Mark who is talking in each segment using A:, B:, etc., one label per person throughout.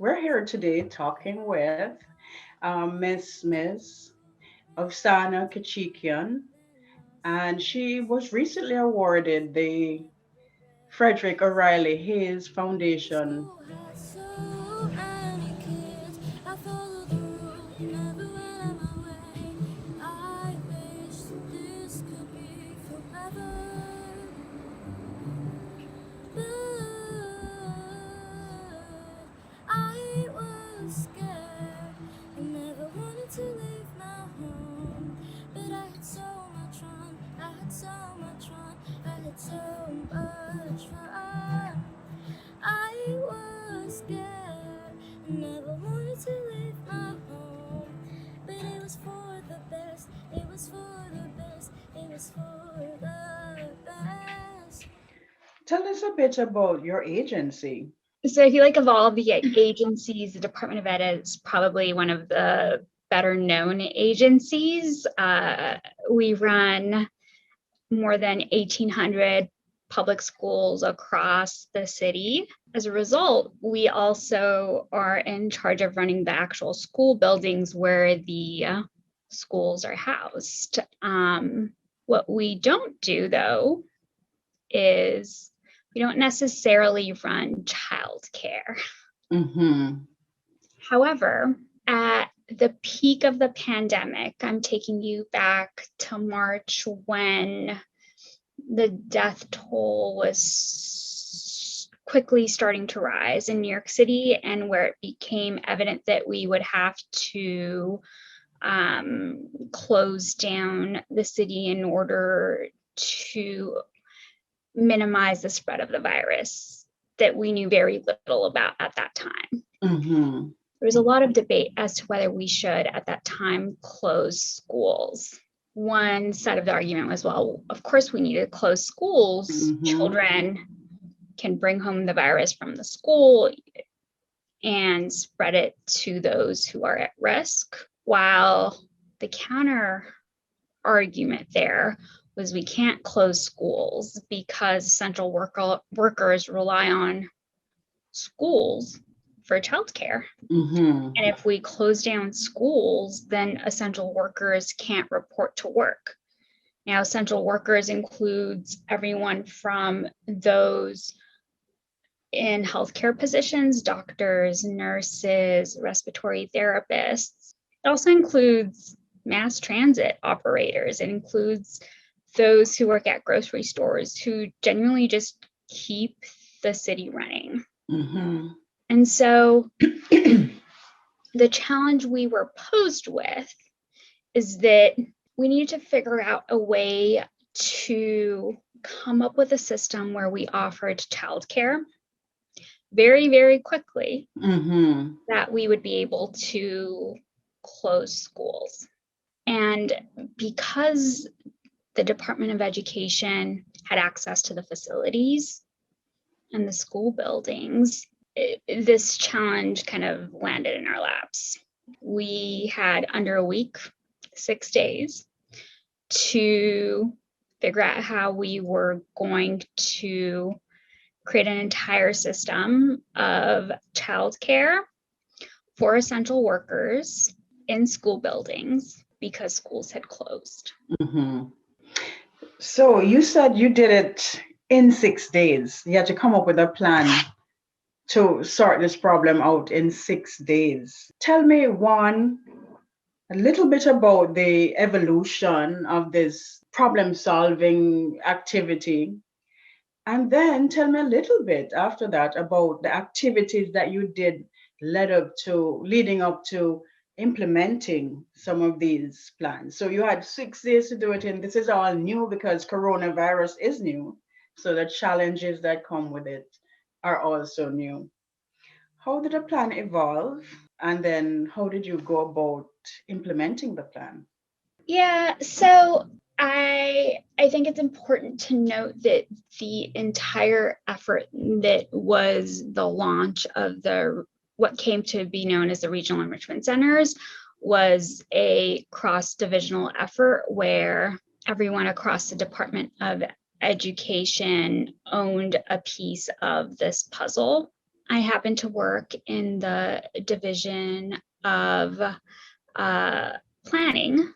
A: We're here today talking with Miss Ovsanna Khachikian, and she was recently awarded the Frederick O'Reilly Hayes Foundation.
B: School has so many kids. I follow the rules, never went out my way. I wish this could be forever. But I was scared and never wanted to leave my home. But I had so much fun, I had so much fun, I had so much fun. I was scared and never wanted to leave my home. But it was for the best, it was for the best, it was for the best.
A: Tell us a bit about your agency.
C: So I feel like of all the agencies, the Department of Ed is probably one of the better known agencies. We run more than 1,800 public schools across the city. As a result, we also are in charge of running the actual school buildings where the schools are housed. What we don't do, though, is we don't necessarily run childcare.
A: Mm-hmm.
C: However, at the peak of the pandemic, I'm taking you back to March when the death toll was quickly starting to rise in New York City, and where it became evident that we would have to close down the city in order to minimize the spread of the virus that we knew very little about at that time.
A: Mm-hmm.
C: There was a lot of debate as to whether we should at that time close schools. One side of the argument was, well, of course we need to close schools.
A: Mm-hmm.
C: Children can bring home the virus from the school and spread it to those who are at risk. While the counter argument there was we can't close schools because essential workers rely on schools for childcare.
A: Mm-hmm.
C: And if we close down schools, then essential workers can't report to work. Now, essential workers includes everyone from those in healthcare positions, doctors, nurses, respiratory therapists. It also includes mass transit operators. It includes those who work at grocery stores who genuinely just keep the city running.
A: Mm-hmm.
C: And so the challenge we were posed with is that we need to figure out a way to come up with a system where we offered childcare very, very quickly,
A: Mm-hmm.
C: that we would be able to close schools. And because the Department of Education had access to the facilities and the school buildings, this challenge kind of landed in our laps. We had under a week, 6 days, to figure out how we were going to create an entire system of childcare for essential workers in school buildings because schools had closed.
A: Mm-hmm. So you said you did it in 6 days. You had to come up with a plan to sort this problem out in 6 days. Tell me a little bit about the evolution of this problem solving activity. And then tell me a little bit after that about the activities that you did leading up to implementing some of these plans. So you had 6 days to do it, and this is all new because coronavirus is new. So the challenges that come with it are also new. How did the plan evolve? And then how did you go about implementing the plan?
C: Yeah, so I think it's important to note that the entire effort that was the launch of what came to be known as the regional enrichment centers was a cross-divisional effort where everyone across the Department of Education owned a piece of this puzzle. I happened to work in the division of planning,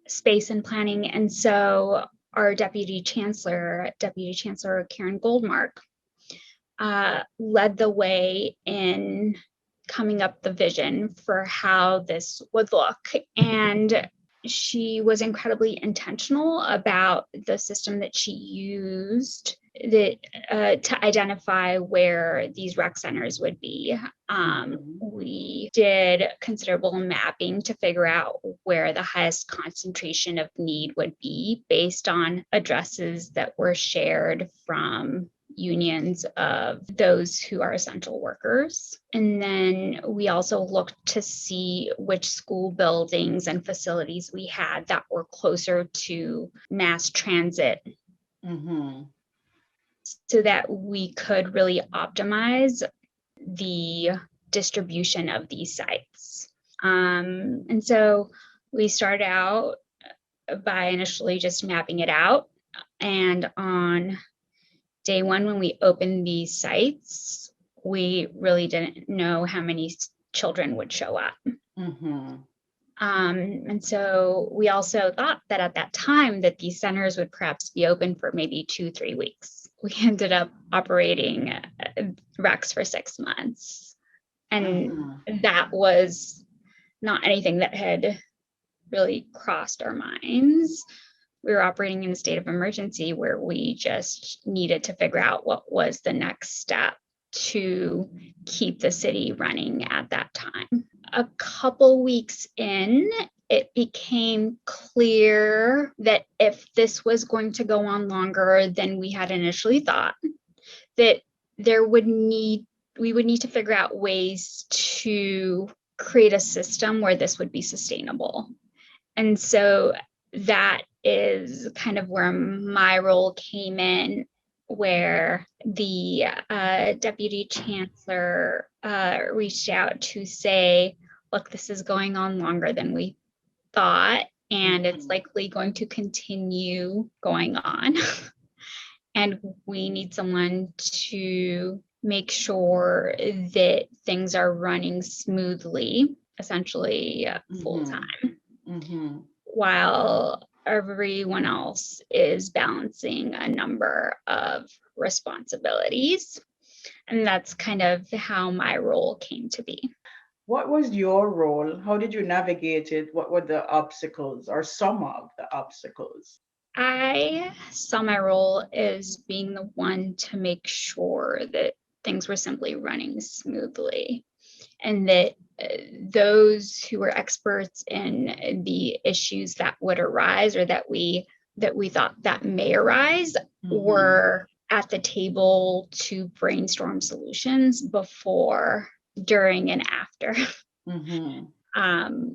C: space and planning. And so our Deputy Chancellor Karen Goldmark, led the way in coming up the vision for how this would look. And she was incredibly intentional about the system that she used to identify where these rec centers would be. We did considerable mapping to figure out where the highest concentration of need would be based on addresses that were shared from unions of those who are essential workers. And then we also looked to see which school buildings and facilities we had that were closer to mass transit, so that we could really optimize the distribution of these sites. And so we started out by initially just mapping it out. And on day one, when we opened these sites, we really didn't know how many children would show up. And so we also thought that at that time that these centers would perhaps be open for maybe 2-3 weeks. We ended up operating recs for 6 months. And that was not anything that had really crossed our minds. We were operating in a state of emergency where we just needed to figure out what was the next step to keep the city running at that time. A couple weeks in, it became clear that if this was going to go on longer than we had initially thought, that we would need to figure out ways to create a system where this would be sustainable. And so that is kind of where my role came in, where the Deputy Chancellor reached out to say, look, this is going on longer than we thought, and it's likely going to continue going on. And we need someone to make sure that things are running smoothly, essentially full time, while everyone else is balancing a number of responsibilities. And that's kind of how my role came to be.
A: What was your role? How did you navigate it? What were the obstacles or some of the obstacles?
C: I saw my role as being the one to make sure that things were simply running smoothly, and that those who were experts in the issues that would arise or that we thought that may arise were at the table to brainstorm solutions before, during, and after.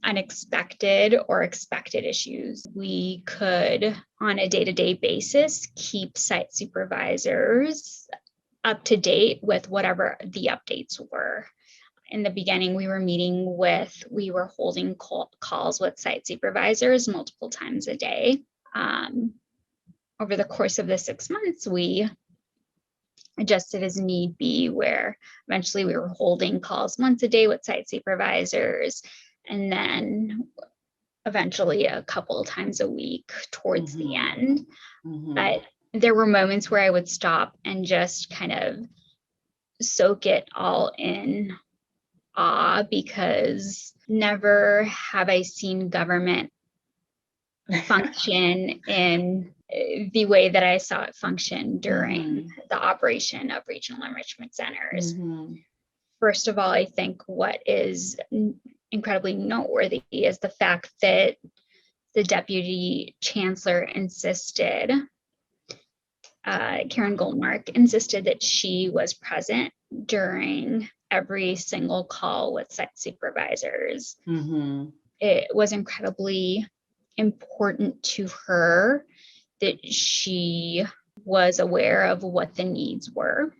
C: Unexpected or expected issues. We could, on a day-to-day basis, keep site supervisors up to date with whatever the updates were. In the beginning, we were holding calls with site supervisors multiple times a day. Over the course of the 6 months, we adjusted as need be, where eventually we were holding calls once a day with site supervisors, and then eventually a couple of times a week towards the end. But there were moments where I would stop and just kind of soak it all in awe, because never have I seen government function in the way that I saw it function during the operation of regional enrichment centers. First of all, I think what is incredibly noteworthy is the fact that the Deputy Chancellor insisted, Karen Goldmark insisted that she was present during every single call with site supervisors. It was incredibly important to her that she was aware of what the needs were,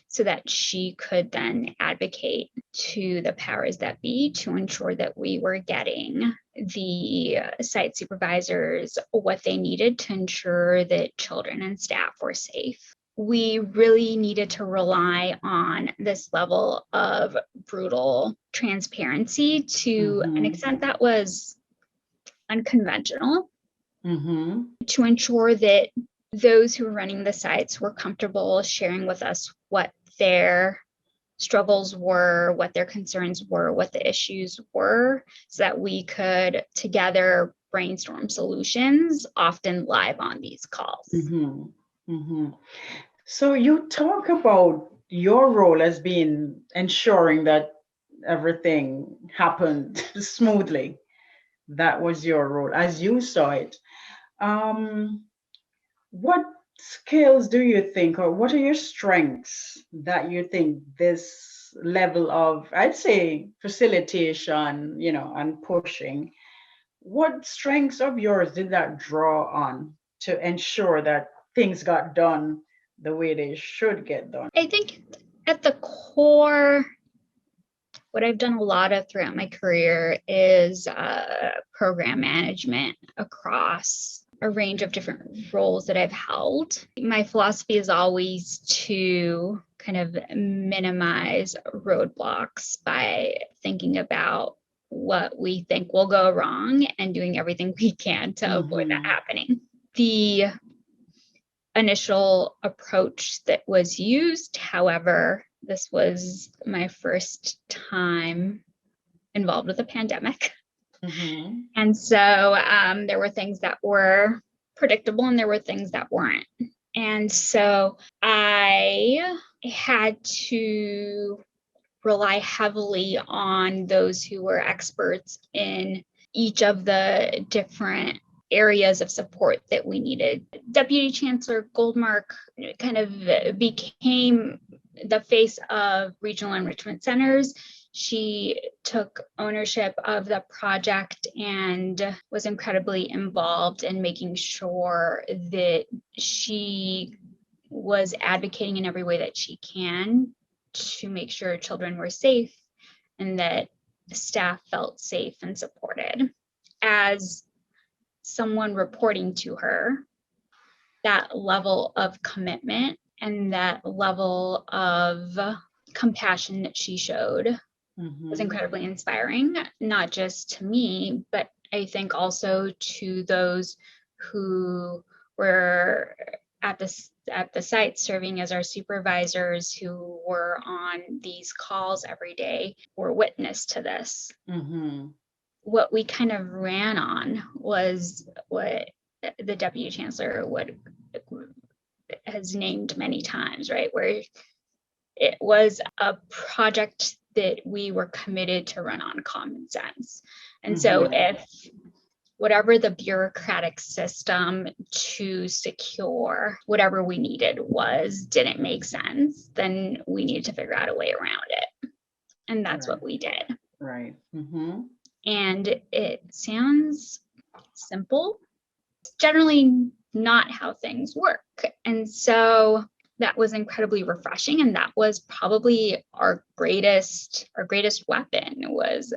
C: so that she could then advocate to the powers that be to ensure that we were getting the site supervisors what they needed to ensure that children and staff were safe. we really needed to rely on this level of brutal transparency to an extent that was unconventional, to ensure that those who were running the sites were comfortable sharing with us what their struggles were, what their concerns were, what the issues were, so that we could together brainstorm solutions, often live on these calls.
A: So you talk about your role as being ensuring that everything happened smoothly. That was your role as you saw it. What skills do you think, or what are your strengths that you think this level of, I'd say, facilitation, and pushing, what strengths of yours did that draw on to ensure that things got done the way they should get done?
C: I think at the core, what I've done a lot of throughout my career is program management across a range of different roles that I've held. My philosophy is always to kind of minimize roadblocks by thinking about what we think will go wrong and doing everything we can to avoid that happening. The initial approach that was used, however, this was my first time involved with a pandemic. And so there were things that were predictable and there were things that weren't. And so I had to rely heavily on those who were experts in each of the different areas of support that we needed. Deputy Chancellor Goldmark kind of became the face of regional enrichment centers. She took ownership of the project and was incredibly involved in making sure that she was advocating in every way that she can to make sure children were safe and that staff felt safe and supported. As someone reporting to her, that level of commitment and that level of compassion that she showed was incredibly inspiring, not just to me, but I think also to those who were at the site serving as our supervisors, who were on these calls every day, were witness to this. What we kind of ran on was what the Deputy Chancellor has named many times, right? Where it was a project that we were committed to run on common sense. And so if whatever the bureaucratic system to secure whatever we needed didn't make sense, then we needed to figure out a way around it. And that's what we did.
A: Right.
C: And it sounds simple. It's generally not how things work. And so that was incredibly refreshing. And that was probably our greatest weapon was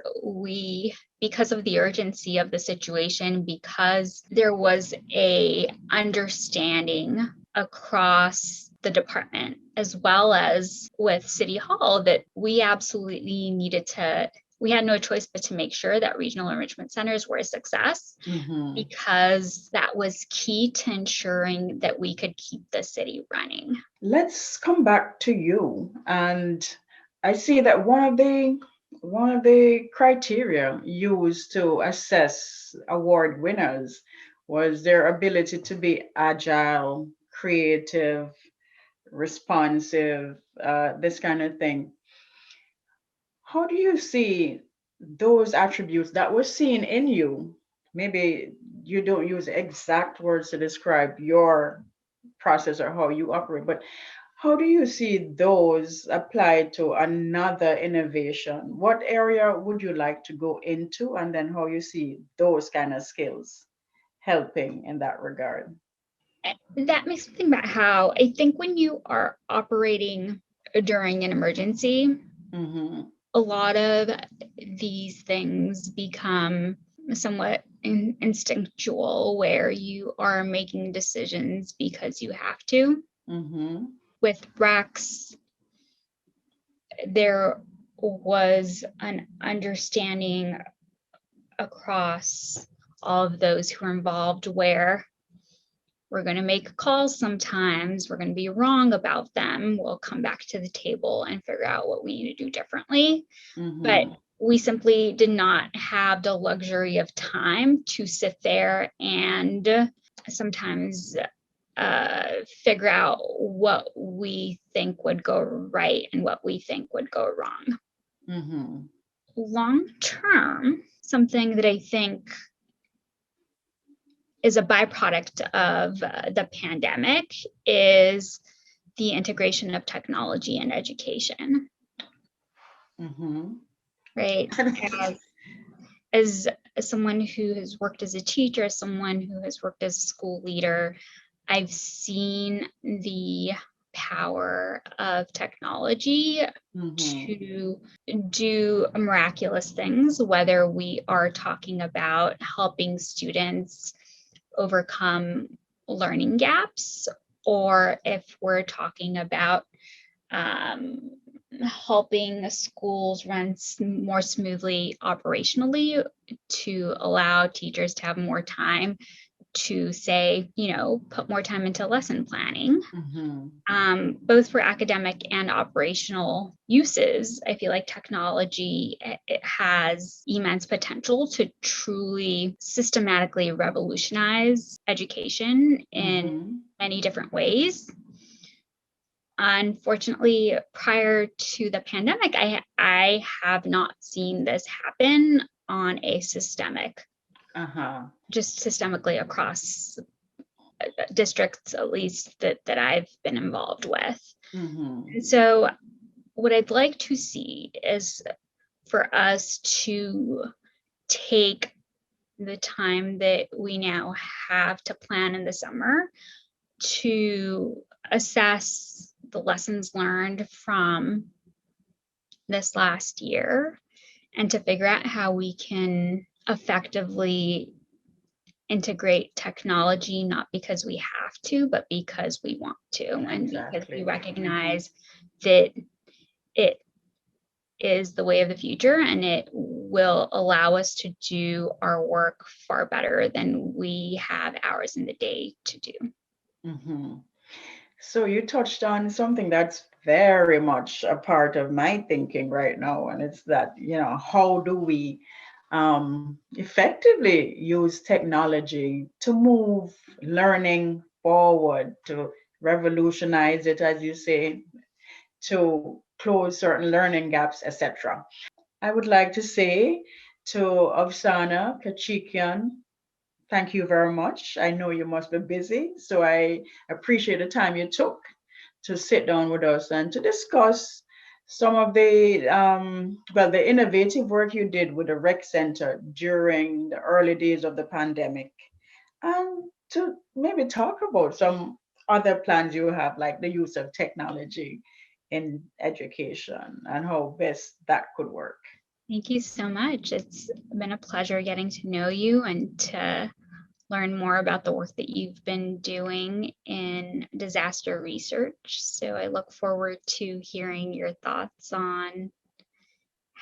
C: because of the urgency of the situation, because there was a understanding across the department as well as with City Hall that we absolutely we had no choice but to make sure that regional enrichment centers were a success, because that was key to ensuring that we could keep the city running.
A: Let's come back to you. And I see that one of the criteria used to assess award winners was their ability to be agile, creative, responsive, this kind of thing. How do you see those attributes that were seen in you? Maybe you don't use exact words to describe your process or how you operate, but how do you see those applied to another innovation? What area would you like to go into, and then how you see those kind of skills helping in that regard?
C: That makes me think about how I think when you are operating during an emergency, a lot of these things become somewhat instinctual, where you are making decisions because you have to.
A: Mm-hmm.
C: With Rex, there was an understanding across all of those who are involved where we're going to make calls sometimes, we're going to be wrong about them, we'll come back to the table and figure out what we need to do differently. But we simply did not have the luxury of time to sit there and sometimes figure out what we think would go right and what we think would go wrong.
A: Mm-hmm.
C: Long term, something that I think is a byproduct of the pandemic is the integration of technology in education.
A: Mm-hmm.
C: Right? As someone who has worked as a teacher, as someone who has worked as a school leader, I've seen the power of technology to do miraculous things, whether we are talking about helping students overcome learning gaps, or if we're talking about helping schools run more smoothly operationally to allow teachers to have more time to say, put more time into lesson planning, both for academic and operational uses. I feel like technology, it has immense potential to truly systematically revolutionize education in many different ways. Unfortunately, prior to the pandemic, I have not seen this happen on a systemic, just systemically across districts, at least that I've been involved with. And so what I'd like to see is for us to take the time that we now have to plan in the summer to assess the lessons learned from this last year and to figure out how we can effectively integrate technology, not because we have to, but because we want to, and because we recognize that it is the way of the future and it will allow us to do our work far better than we have hours in the day to do.
A: So you touched on something that's very much a part of my thinking right now, and it's that, how do we effectively use technology to move learning forward, to revolutionize it, as you say, to close certain learning gaps, etc. I would like to say to Ovsanna Khachikian, thank you very much. I know you must be busy, so I appreciate the time you took to sit down with us and to discuss some of the innovative work you did with the Rec Center during the early days of the pandemic, and to maybe talk about some other plans you have, like the use of technology in education and how best that could work.
C: Thank you so much. It's been a pleasure getting to know you and to learn more about the work that you've been doing in disaster research. So I look forward to hearing your thoughts on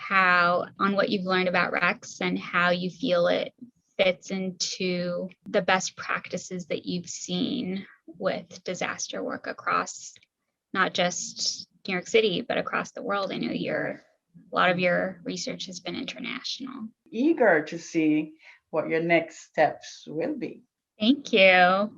C: what you've learned about Rex and how you feel it fits into the best practices that you've seen with disaster work across not just New York City, but across the world. I know a lot of your research has been international.
A: Eager to see what your next steps will be.
C: Thank you.